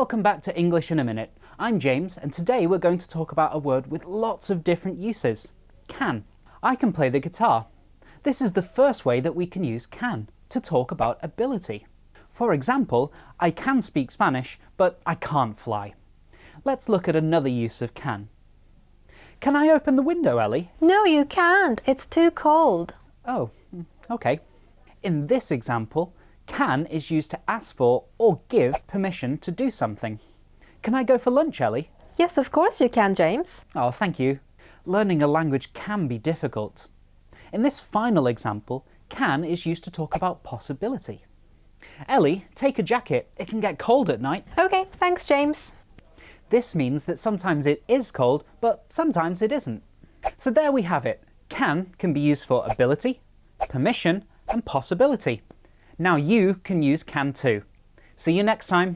Welcome back to English in a Minute. I'm James, and today we're going to talk about a word with lots of different uses. Can. I can play the guitar. This is the first way that we can use can to talk about ability. For example, I can speak Spanish, but I can't fly. Let's look at another use of can. Can I open the window, Ellie? No, you can't. It's too cold. Oh, okay. In this example, can is used to ask for or give permission to do something. Can I go for lunch, Ellie? Yes, of course you can, James. Oh, thank you. Learning a language can be difficult. In this final example, can is used to talk about possibility. Ellie, take a jacket. It can get cold at night. Okay, thanks, James. This means that sometimes it is cold, but sometimes it isn't. So there we have it. Can be used for ability, permission, and possibility. Now you can use can too. See you next time.